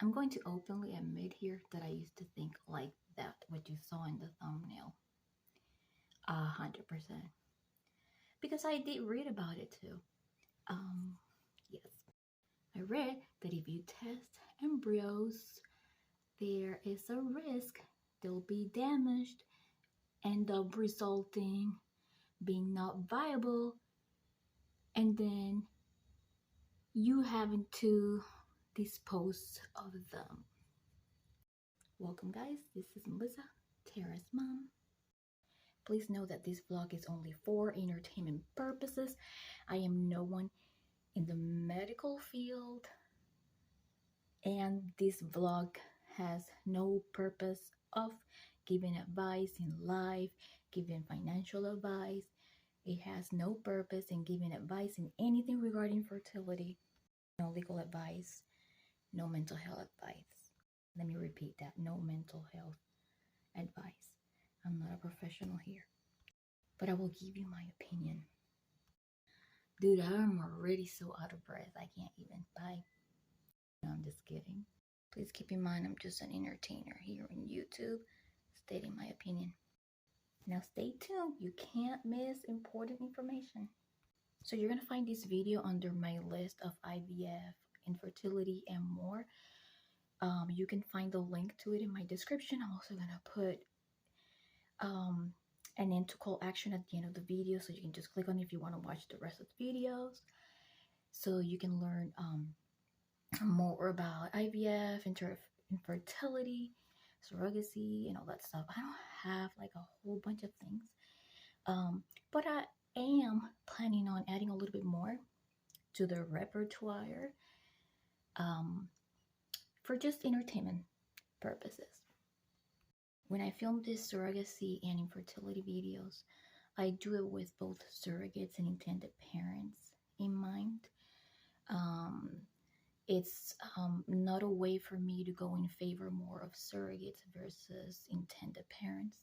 I'm going to openly admit here that I used to think like that, what you saw in the thumbnail. 100%. Because I did read about it too. Yes. I read that if you test embryos, there is a risk they'll be damaged, end up resulting being not viable, and then you having to dispose of them. Welcome guys, this is Melissa, Tara's mom. Please know that this vlog is only for entertainment purposes. I am no one in the medical field, and this vlog has no purpose of giving advice in life, giving financial advice. It has no purpose in giving advice in anything regarding fertility. No legal advice, no mental health advice. Let me repeat that, no mental health advice. I'm not a professional here, but I will give you my opinion. Dude, I'm already so out of breath, I can't even. Bye. No, I'm just kidding. Please keep in mind, I'm just an entertainer here on YouTube, stating my opinion. Now stay tuned, you can't miss important information. So you're gonna find this video under my list of IVF, infertility, and more. You can find the link to it in my description. I'm also gonna put an end to call action at the end of the video, so you can just click on it if you want to watch the rest of the videos, so you can learn more about IVF, infertility, surrogacy, and all that stuff. I don't have like a whole bunch of things, but I am planning on adding a little bit more to the repertoire for just entertainment purposes. When I film these surrogacy and infertility videos, I do it with both surrogates and intended parents in mind. It's not a way for me to go in favor more of surrogates versus intended parents.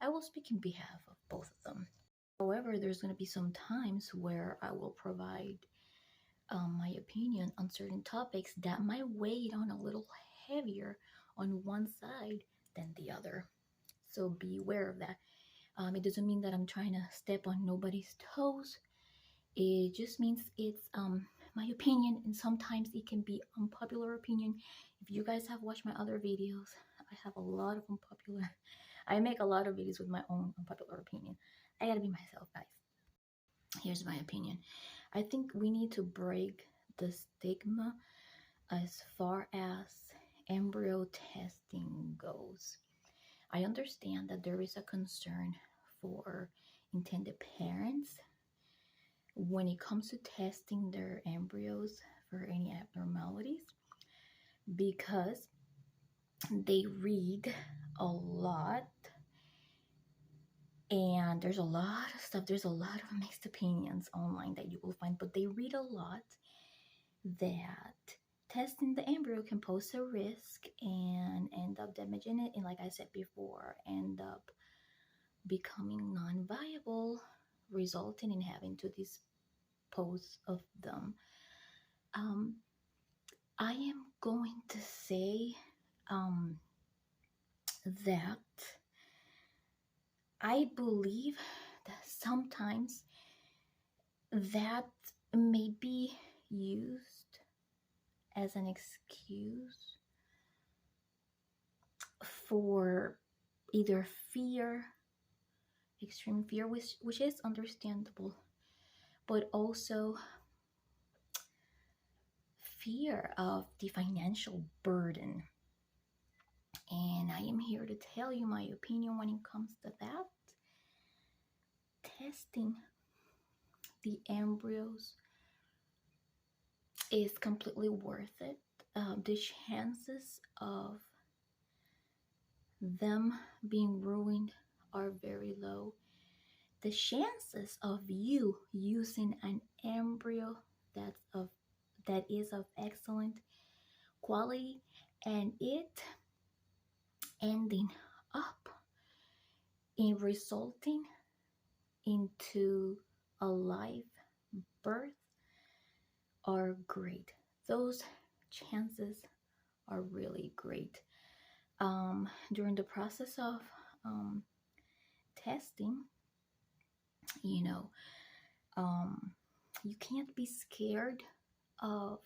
I will speak in behalf of both of them. However, there's going to be some times where I will provide my opinion on certain topics that might weigh on a little heavier on one side than the other. So be aware of that. It doesn't mean that I'm trying to step on nobody's toes. It just means it's my opinion, and sometimes it can be unpopular opinion. If you guys have watched my other videos, I have a lot of unpopular. I make a lot of videos with my own unpopular opinion. I gotta be myself, guys. Here's my opinion. I think we need to break the stigma as far as embryo testing goes. I understand that there is a concern for intended parents when it comes to testing their embryos for any abnormalities, because they read a lot and there's a lot of stuff. There's a lot of mixed opinions online that you will find, but they read a lot that testing the embryo can pose a risk and end up damaging it, and like I said before, end up becoming non-viable, resulting in having to dispose of them. I am going to say that I believe that sometimes that may be used as an excuse for either fear, extreme fear, which is understandable, but also fear of the financial burden. And I am here to tell you my opinion when it comes to that. Testing the embryos is completely worth it. The chances of them being ruined are very low. The chances of you using an embryo that is of excellent quality and it ending up in resulting into a live birth are great. Those chances are really great. During the process of testing, you know, you can't be scared of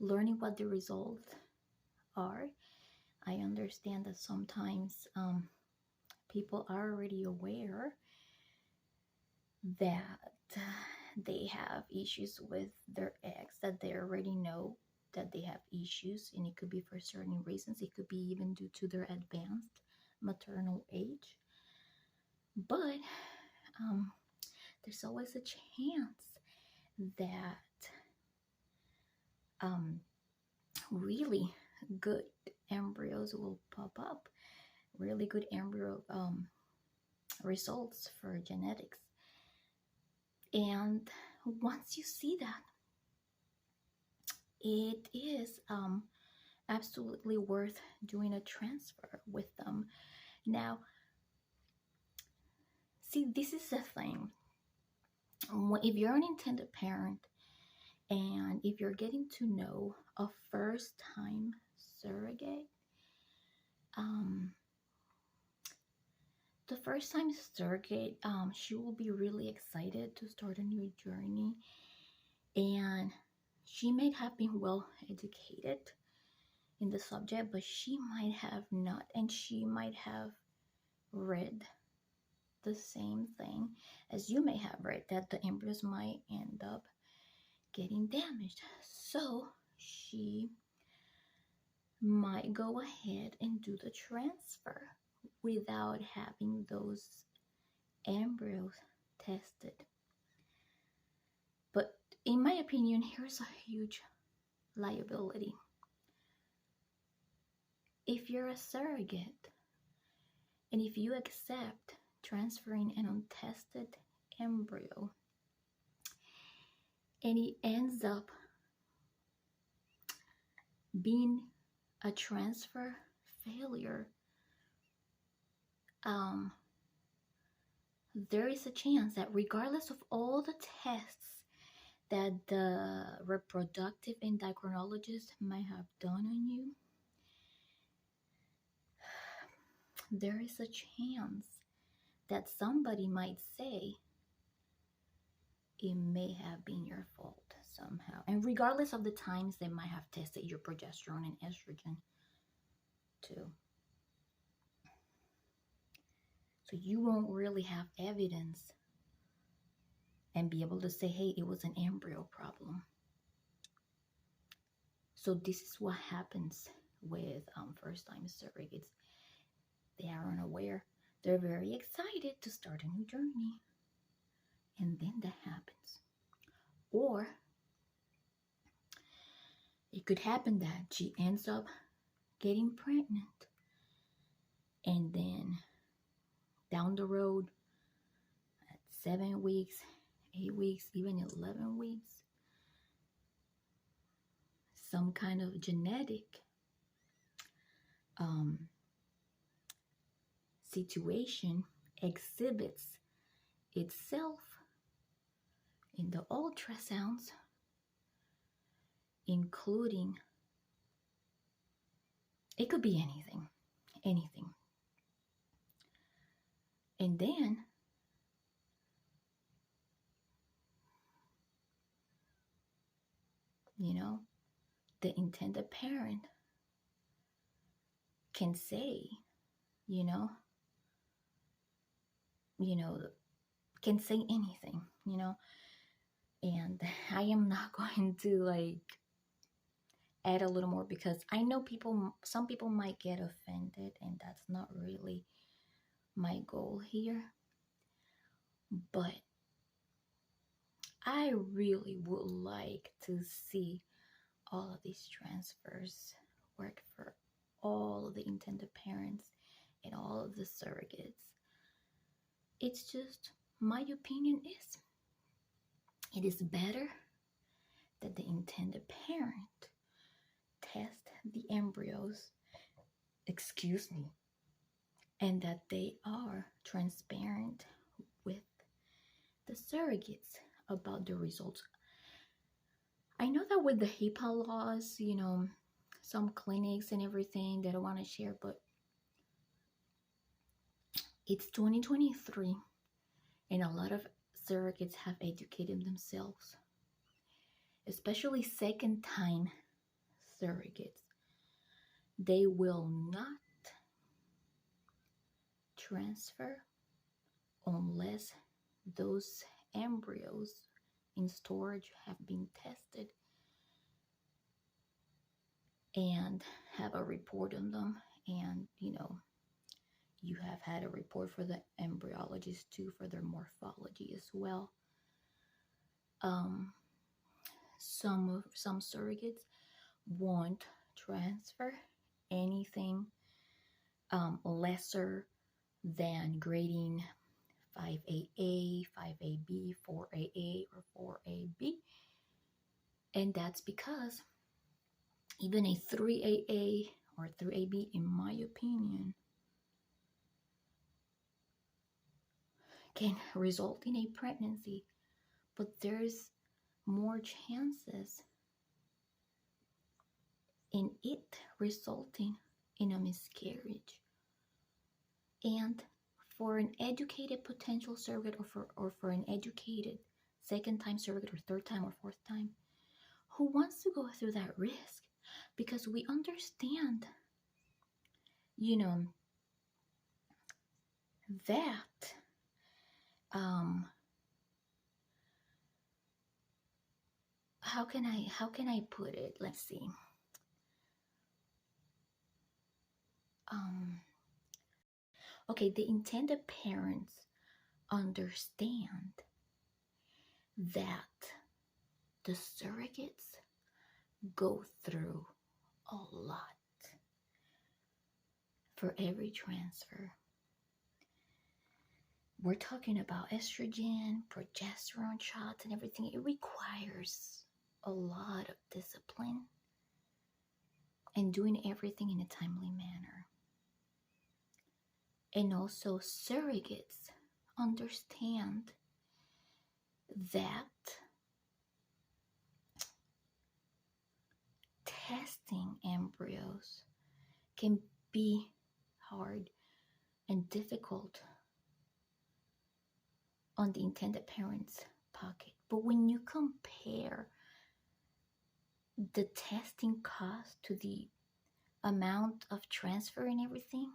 learning what the results are. I understand that sometimes people are already aware that they have issues with their eggs, that they already know that they have issues, and it could be for certain reasons. It could be even due to their advanced maternal age. But there's always a chance that really good embryos will pop up, really good embryo results for genetics. And once you see that, it is absolutely worth doing a transfer with them. Now, see, this is the thing. If you're an intended parent and if you're getting to know a first-time surrogate, the first-time surrogate, she will be really excited to start a new journey, and she may have been well educated in the subject, but she might have not, and she might have read the same thing as you may have read, that the embryos might end up getting damaged. So she might go ahead and do the transfer without having those embryos tested. But in my opinion, here's a huge liability. If you're a surrogate and if you accept transferring an untested embryo and it ends up being a transfer failure, there is a chance that regardless of all the tests that the reproductive endocrinologist might have done on you, there is a chance that somebody might say it may have been your fault somehow. And regardless of the times they might have tested your progesterone and estrogen too. So you won't really have evidence and be able to say, hey, it was an embryo problem. So this is what happens with first-time surrogates. They are unaware. They're very excited to start a new journey. And then that happens. Or it could happen that she ends up getting pregnant. And then down the road, at 7 weeks, 8 weeks, even 11 weeks, some kind of genetic situation exhibits itself in the ultrasounds, including, it could be anything. And then the intended parent can say, can say anything, and I am not going to add a little more, because I know some people might get offended, and that's not really my goal here. But I really would like to see all of these transfers work for all of the intended parents and all of the surrogates. It's just, my opinion is, it is better that the intended parent test the embryos, and that they are transparent with the surrogates about the results. I know that with the HIPAA laws, some clinics and everything that I want to share, but it's 2023 and a lot of surrogates have educated themselves, especially second-time surrogates. They will not transfer unless those embryos in storage have been tested and have a report on them, and you have had a report for the embryologist too for their morphology as well. Some surrogates won't transfer anything lesser than grading 5AA, 5AB, 4AA, or 4AB. And that's because even a 3AA or 3AB, in my opinion, can result in a pregnancy, but there's more chances in it resulting in a miscarriage. And for an educated potential surrogate, or for an educated second-time surrogate, or third-time or fourth-time, who wants to go through that risk? Because we understand, that how can I put it? Let's see. Okay, the intended parents understand that the surrogates go through a lot for every transfer. We're talking about estrogen, progesterone shots, and everything. It requires a lot of discipline and doing everything in a timely manner. And also, surrogates understand that testing embryos can be hard and difficult on the intended parent's pocket. But when you compare the testing cost to the amount of transfer and everything,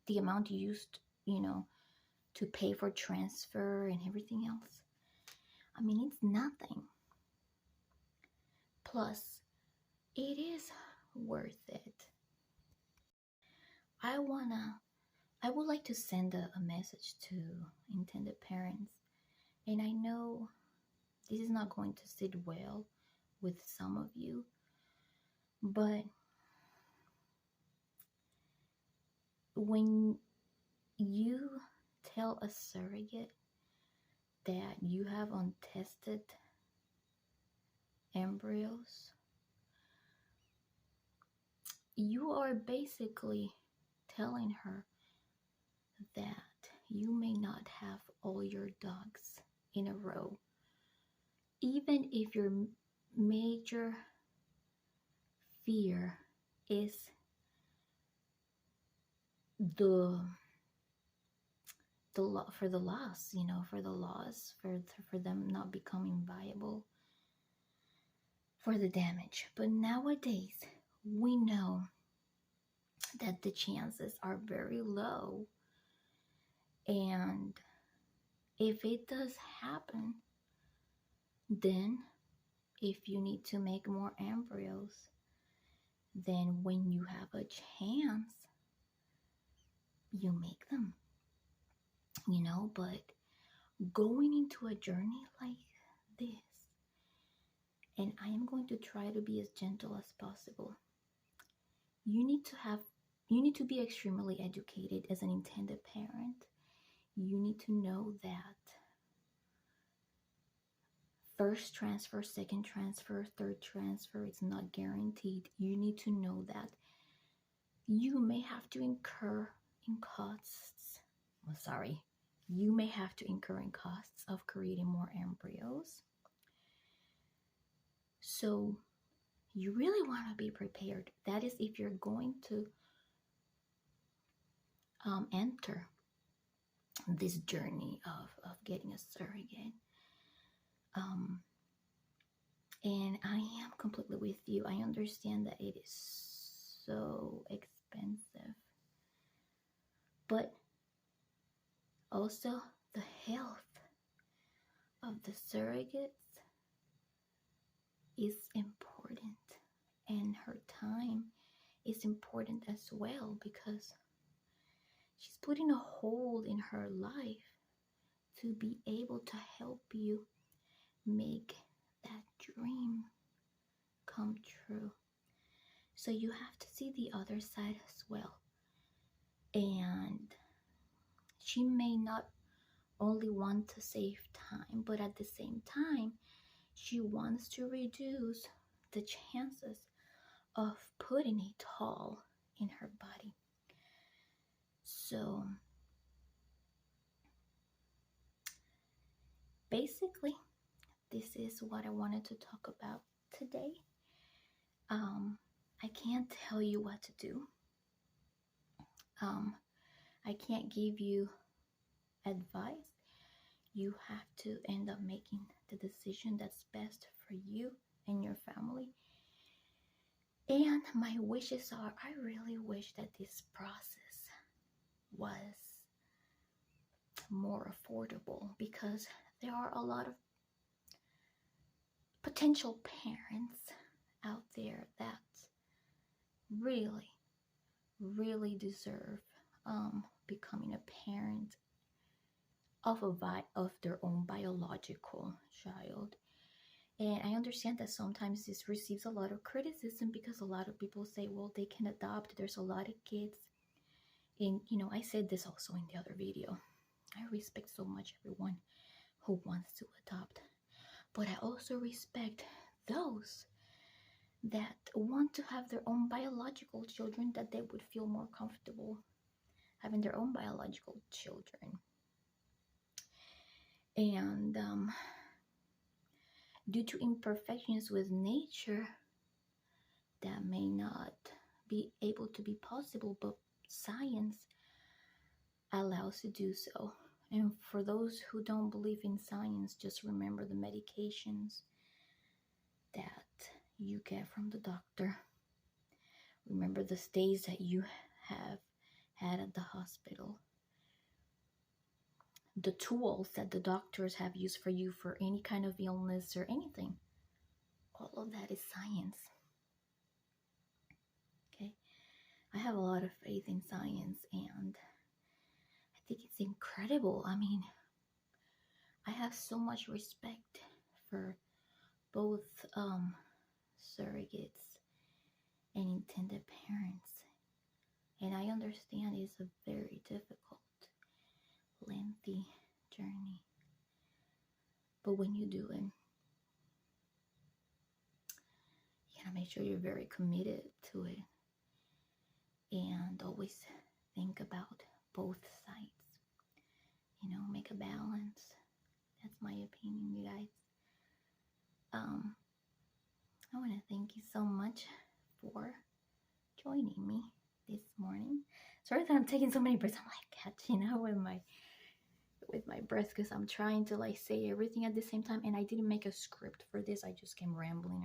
the amount used, to pay for transfer and everything else, I mean, it's nothing. Plus, it is worth it. I would like to send a message to intended parents, and I know this is not going to sit well with some of you, but when you tell a surrogate that you have untested embryos, you are basically telling her that you may not have all your ducks in a row, even if your major fear is the loss, for them not becoming viable, for the damage. But nowadays, we know that the chances are very low, and if it does happen, then if you need to make more embryos, then when you have a chance, you make them, but going into a journey like this, and I am going to try to be as gentle as possible, you need to be extremely educated as an intended parent. You need to know that first transfer, second transfer, third transfer is not guaranteed. You need to know that you may have to incur in costs. You may have to incur in costs of creating more embryos. So you really want to be prepared. That is if you're going to enter this journey of getting a surrogate. And I am completely with you. I understand that it is so expensive, but also the health of the surrogates is important, and her time is important as well, because she's putting a hold in her life to be able to help you make that dream come true. So you have to see the other side as well. And she may not only want to save time, but at the same time, she wants to reduce the chances of putting a toll in her body. So basically, this is what I wanted to talk about today. I can't tell you what to do. I can't give you advice. You have to end up making the decision that's best for you and your family. And my wishes are, I really wish that this process was more affordable, because there are a lot of potential parents out there that really deserve becoming a parent of their own biological child. And I understand that sometimes this receives a lot of criticism, because a lot of people say, well, they can adopt. There's a lot of kids. And, I said this also in the other video. I respect so much everyone who wants to adopt. But I also respect those that want to have their own biological children, that they would feel more comfortable having their own biological children. And due to imperfections with nature, that may not be able to be possible, but science allows to do so. And for those who don't believe in science, just remember the medications that you get from the doctor. Remember the stays that you have had at the hospital. The tools that the doctors have used for you for any kind of illness or anything. All of that is science. Okay? I have a lot of faith in science, and I think it's incredible. I mean, I have so much respect for both surrogates and intended parents. And I understand it's a very difficult, lengthy journey. But when you do it, you gotta make sure you're very committed to it. And always think about both sides. Make a balance. That's my opinion, you guys. I want to thank you so much for joining me this morning. Sorry that I'm taking so many breaths. I'm like catching up with my breath, because I'm trying to say everything at the same time, and I didn't make a script for this. I just came rambling.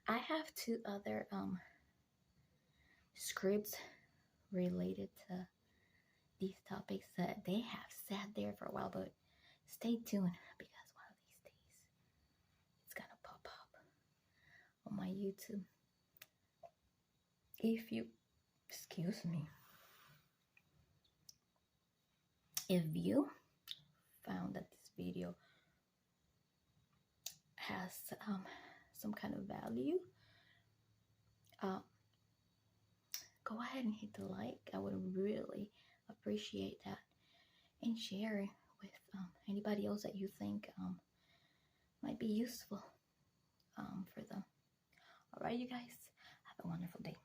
I have 2 other scripts related to these topics that they have sat there for a while, but stay tuned, because one of these days it's gonna pop up on my YouTube. If you found that this video has some kind of value, go ahead and hit the like. I would really appreciate that, and share it with anybody else that you think might be useful for them. All right, you guys, have a wonderful day.